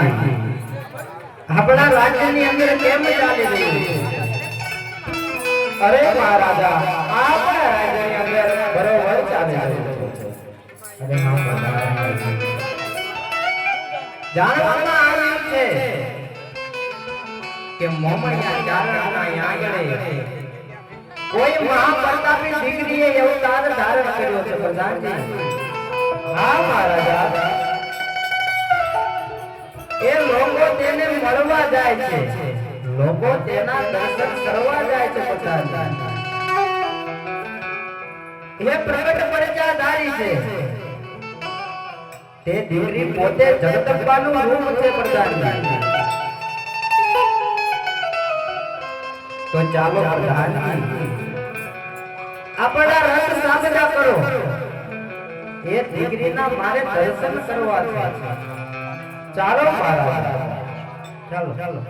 મહારાજજી આપણા રાજ્યની અંદર કેમ ચાલી રહ્યું છે? અરે મહારાજા આપણા રાજ્યની અંદર બરોબર ચાલી રહ્યું છે. અરે હા મહારાજ જાણવામાં આવ્યું છે કે મોમણિયા ચારણના આંગણે કોઈ મહાપ્રતાપી દીકરીએ અવતાર ધારણ કર્યો છે પ્રધાનજી. હા મહારાજા એ લોકો તેને મળવા જાય છે, લોકો તેના દર્શન કરવા જાય છે પ્રધાનજી. એ પ્રગટ પરચાધારી છે. તે દીકરી પોતે જગદંબાનું રૂપ છે પ્રધાનજી. તો ચાલો પ્રધાનજી આપણા રથ સાબજા કરો. એ દીકરીના મારે દર્શન કરવા છે. ચાલો મહારાજ ચાલો ચાલો.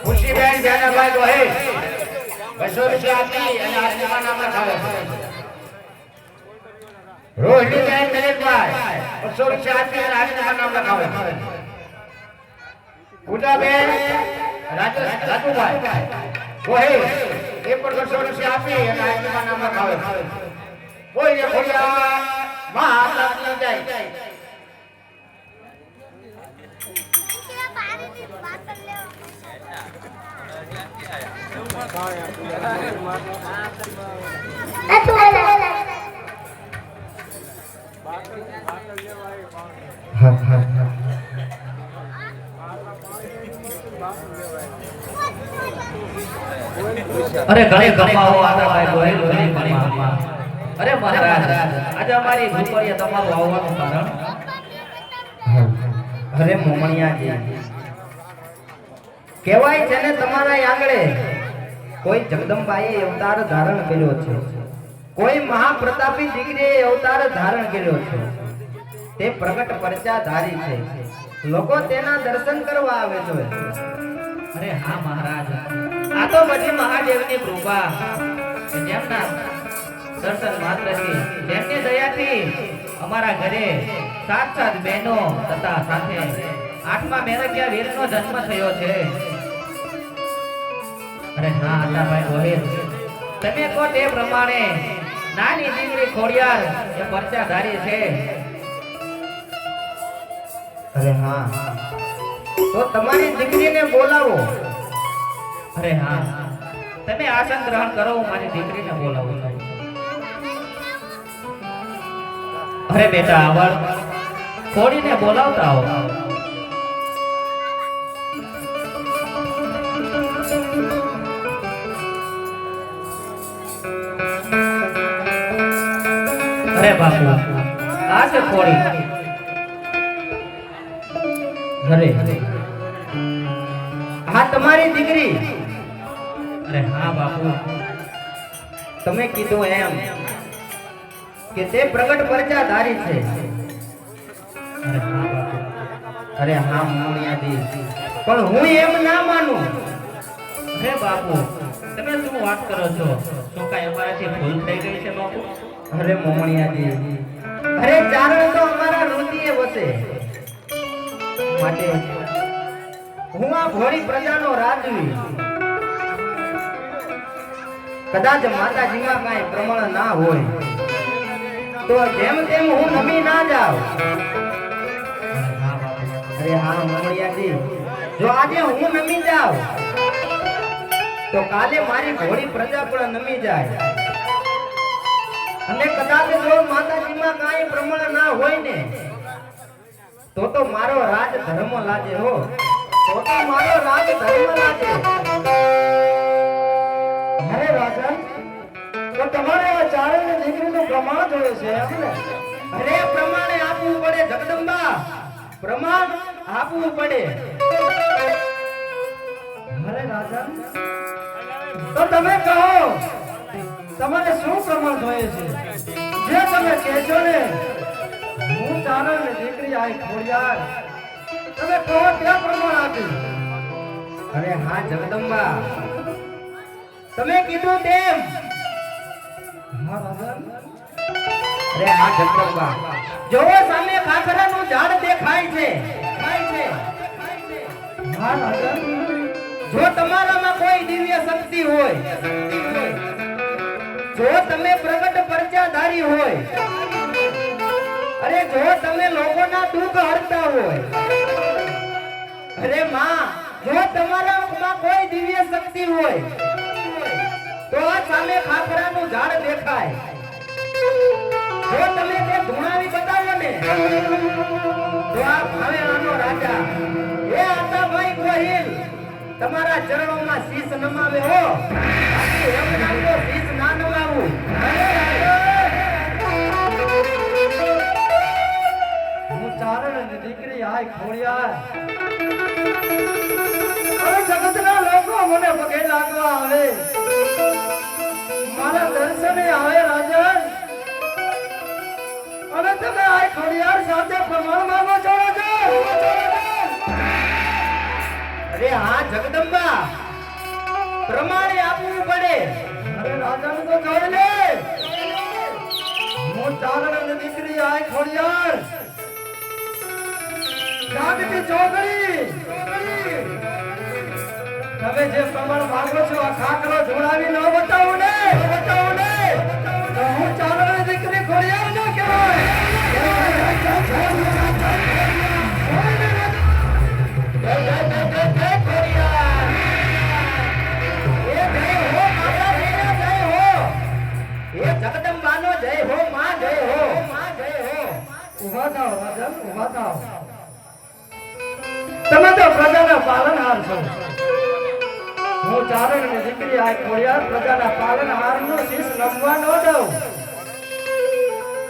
ખુશીબેન જાનાભાઈ ગોહિલ 200 રૂપિયા આપી અને આજના નામે ખાવે. રોહિણીબેન દરેકભાઈ 200 રૂપિયા આપી અને આજના નામે ખાવે. પૂજાબેન રાજુભાઈ ગોહિલ એ પણ 200 રૂપિયા આપી અને આજના નામે ખાવે. કોઈ ખોડિયા માં આપી જાય. અરે ઘરે કમાવો આતા ભાઈ ગોહિલ ઘરે કમાવો. અરે મહારાજ આજે અમારી ઝૂંપડીએ તમારું આવવાનું કારણ. અરે મોમણિયાજી કહેવાય છે ને તમારા આંગણે કોઈ જગદંબાએ અવતાર ધારણ કર્યો છે, કોઈ મહાપ્રતાપી દીકરીએ અવતાર ધારણ કર્યો છે. તે પ્રગટ પરચાધારી છે. લોકો તેના દર્શન કરવા આવે છે. અરે હા મહારાજ આ તો બધી મહાદેવની કૃપા. જેમના દર્શન માત્રથી જેમની દયાથી અમારા ઘરે સાત બહેનો તથા સાથે 8મા મેરકિયા વીરનો જન્મ થયો છે. અરે હા આલાભાઈ ગોહિલ તમે કહો તે પ્રમાણે નાની દીકરી ખોડિયાર એ પરચાધારી છે. અરે હા તો તમારી દીકરીને બોલાવો. અરે હા તમે આસન ગ્રહણ કરો. હું મારી દીકરીને બોલાવું છું. અરે બેટા આવડ ખોડીને બોલાવતા આવો. અરે બાપુ આ છે ખોડી. અરે હા તમારી દીકરી. અરે હા બાપુ તમે કીધું એમ કે તે પ્રગટ પરચાધારી છે. અરે હા બાપુ. અરે હા મોમણિયાજી પણ હું એમ ના માનું. હે બાપુ, તમે શું વાત કરો છો? શું કાંઈ અમારાથી ભૂલ થઈ ગઈ છે બાપુ? અરે મોમણિયાજી, અરે ચારણ તો અમારા રુધિરે વસે, માટે હું આ ભોળી પ્રજાનો રાજવી. કદાચ માતાજીમાં કાંઈ પ્રમાણ ના હોય તો જેમ તેમ હું નમી ના જાઉં. અરે હા મોમણિયાજી, જો આજે હું નમી જાઉં તો કાલે મારી ભોળી પ્રજા પણ નમી જાય. અને કદાચ જો માતાજીમાં કાંઈ પ્રમાણ ના હોય ને તો મારો રાજ ધર્મ લાજે હો, તો મારો રાજ ધર્મ લાજે. અરે રાજા, તો તમારે આ ચારણની દીકરીનું પ્રમાણ જોયું છે એમ ને? અરે પ્રમાણે આપવું પડે જગદંબા, પ્રમાણ આપવું પડે. અરે રાજા, તો તમે કહો તમારે શું પ્રમાણ જોઈએ છે? જે તમે કહેશો ને, હું ચારણની દીકરી આઈ ખોડિયાર, તમે કહો ત્યાં પ્રમાણ આપી. અરે હા જગદંબા, તમે કીધું તેમ. હા રાજા, અરે હા જગદંબા, જોવો સામે ખાખરાનું ઝાડ દેખાય છે. હા રાજા, જો તમારામાં કોઈ દિવ્ય શક્તિ હોય, જો તમે પ્રગટ પરચાધારી હોય, અરે જો તમે લોકોના દુઃખ હરતા હોય, અરે માં જો તમારામાં કોઈ દિવ્ય શક્તિ હોય તો આ સામે ખાખરાનું ઝાડ દેખાય. જો તમે તે ધુણાવી બતાવો ને તો આ ભાવેરાનો રાજા એ આતાભાઈ ગોહિલ તમારા ચરણોમાં શીશ નમાવે હો. બાકી એમ નાખો શીશ ના નમાવું. હું ચારણની દીકરી આઈ ખોડિયાર, હવે જગતના લોકો મને પગે લાગવા આવે, મારા દર્શને આવે રાજા, અને તમે આઈ ખોડિયાર સાથે પ્રમાણ માંગો છો રાજા? અરે હા જગદંબા, પ્રમાણે આપવું પડે. અરે રાજાનું તો જોઈ લે, હું ચારણની દીકરી આઈ ખોડિયાર, જાગતી ચોગડી, તમે જે પ્રમાણ માંગો છો આ ખાકરો જોડાવી ન બતાવું ને, તો હું ચારણની દીકરી ખોડિયાર ન કહેવાય. જગદંબાનો જય હો, માં જય હો, માં જય હો. ઉભા થાઓ રાજા, ઉભા થાઓ. તમે તો પ્રજાના પાલનહાર છો, હું ચારણની દીકરી આ ખોડિયાર પ્રજાના પાલનહારનો શીશ નમવા ન દઉં.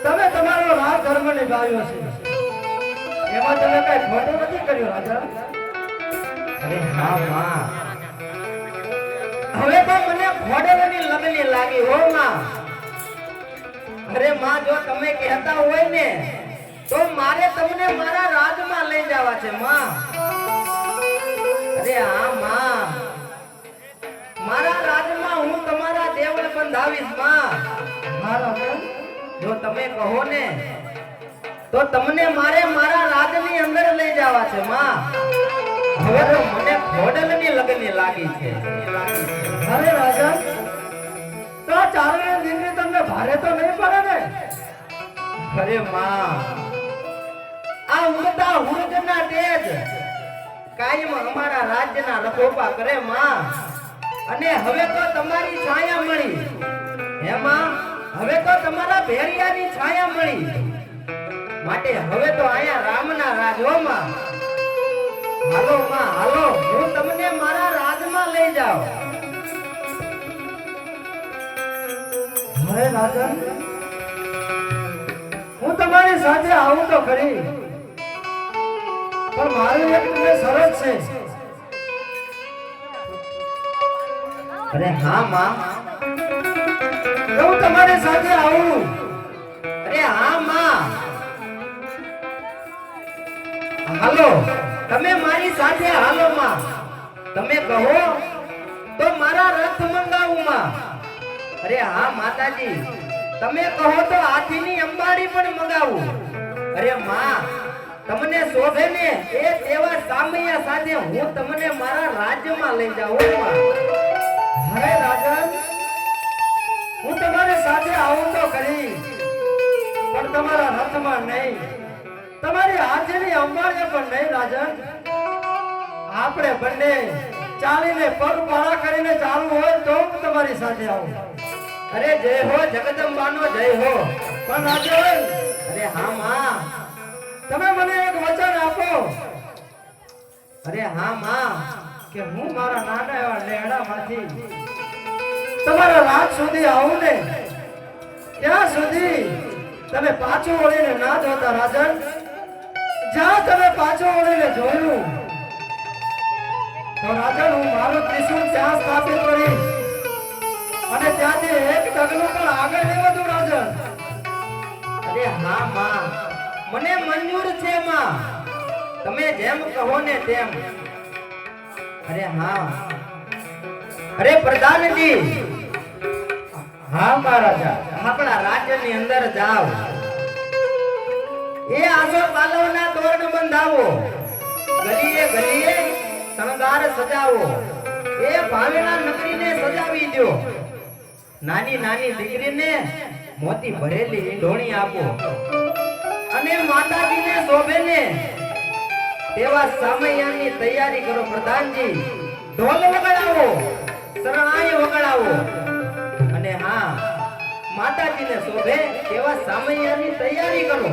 તમે તમારો રાજ ધર્મ નિભાવ્યો છે, એમાં તમે કઈ ખોટું નથી કર્યું રાજા. અરે હા માં, હવે તો મને ખોડલની લગની લાગી હો માં. અરે માં, જો તમે કહેતા હોય ને તો મારે તમને મારા રાજમાં લઈ જવા છે માં. અરે હા માં, મારા રાજમાં હું તમારા દેવળ બંધાવીશ માં. હા રાજા, જો તમે કહો ને તો તમને મારે મારા રાજની અંદર લઈ જવા છે માં. હવે તો મને ખોડલની લગની લાગી છે. અરે રાજા, તો આ ચારણની દીકરી તમને ભારે તો નહીં પડે ને? અરે માં, આ ઉડતા હુરજના તેજ કાયમ અમારા રાજ્યના રખોપા કરે માં. અને હવે તો તમારી છાયા મળી હે માં, હવે તો તમારા ભેરિયાની છાયા મળી, માટે હવે તો આયા રામના રાજ હો માં. હાલો માં હાલો, હું તમને મારા રાજમાં લઈ જાઉં. અરે રાજા, હું તમારી સાથે આવું તો ખરી, પણ મારી એક તમને શરત છે. અરે હા માં, હું તમારી સાથે આવું. અરે હા માં, હાલો તમે મારી સાથે હાલો માં. તમે કહો તો મારા રથ મંગાવું માં. અરે હા માતાજી, તમે કહો તો હાથીની અંબાડી પણ મંગાવું. અરે માં, તમને શોભે ને એ તેવા સામૈયા સાથે હું તમને મારા રાજ્યમાં લઈ જાઉં માં. હવે રાજન, હું તમારી સાથે આવું તો ખરી, પણ તમારા રથમાં નહીં, તમારી હાથીની અંબાડીએ પણ નહીં રાજન. આપણે બંને ચાલીને પગપાળા કરીને ચાલવું હોય તો હું તમારી સાથે આવું. અરે જય હો જગદંબાનો જય હો. પણ રાજન, અરે હા માં. તમે મને એક વચન આપો અરે હા માં. કે હું મારા નાના એવા લેહડામાંથી તમારા રાજ સુધી આવું ને, ત્યાં સુધી તમે પાછું વળીને ના જોતા રાજન. જ્યાં તમે પાછું વળીને જોયું તો રાજન, હું મારું ત્રિશૂળ ત્યાં સ્થાપિત કરી અને ત્યાંથી એક ડગલું પણ આગળ નહીં વધું રાજન. અરે હા માં, મને મંજૂર છે માં. તમે જેમ કહો ને તેમ. અરે હા. અરે પ્રધાનજી, હા મહારાજા. આપણા રાજ્યની અંદર જાઓ. એ આસો પાલવના તોરણ બંધાવો. ગલીએ ગલીએ શણગાર સજાવો. એ ભાવેના નગરીને સજાવી દો. નાની નાની દીકરીને મોતી ભરેલી ઈંઢોણી આપો. અને માતાજીને શોભે ને તેવા સામૈયાની તૈયારી કરો પ્રધાનજી. ઢોલ વગાડાવો, શરણાઈ વગાડાવો. અને હા, માતાજીને શોભે તેવા સામૈયાની તૈયારી કરો.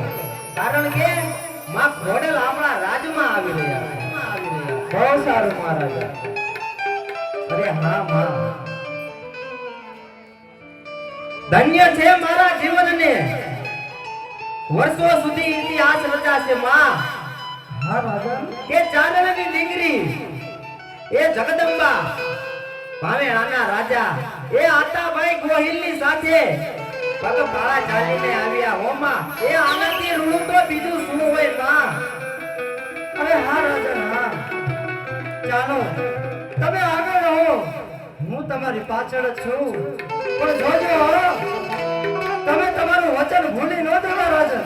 કારણ કે માં ઘોડલ આપણા રાજમાં આવી રહ્યા છે. બહુ સારું મહારાજા. અરે હા માં, ધન્ય છે મારા જીવનને. વર્ષો સુધી ઇતિહાસ રચાશે માં હા રાજા. કે ચાંદની દીકરી એ જગદંબા ભાવેણાના રાજા એ આતાભાઈ ગોહિલની સાથે પગપાળા ચાલીને આવ્યા હોમાં. એ આનાથી રૂડું તો બીજું શું હોય માં? અરે હા રાજન, હા. ચાલો તમે આગળ રહો, હું તમારી પાછળ જ છું. પણ જોજો હો, તમે તમારું વચન ભૂલી ન જતા રાજન.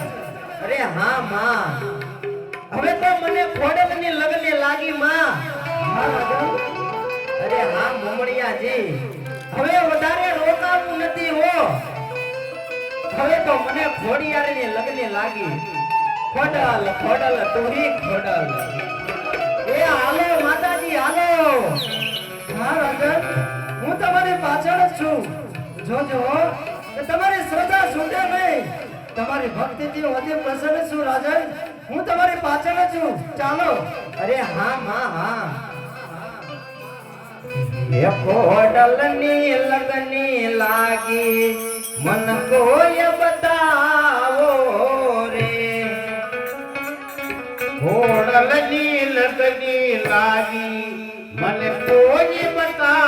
અરે હા માં, હવે તો મને ખોડલની લગને લાગી માં. હા રાજન. અરે હા મોમણિયાજી, હવે વધારે રોકાવું નથી હો. હવે તો મને ખોડિયારની લગને લાગી. ખોડલ ખોડલ તુહી ખોડલ. એ હાલો માતાજી હાલો. હા રાજન, હું તમારી પાછળ જ છું. જોજો હો, કે તમારી શ્રદ્ધા છૂટે નહીં. તમારી ભક્તિથી હું અતિ પ્રસન્ન છું રાજન. હું તમારી પાછળ જ છું. ચાલો. અરે હા માં હા. એ ખોડલની લગની લાગી મન કોઈ બતાવો રે. ખોડલની લગની લાગી મને કોઈ બતાવો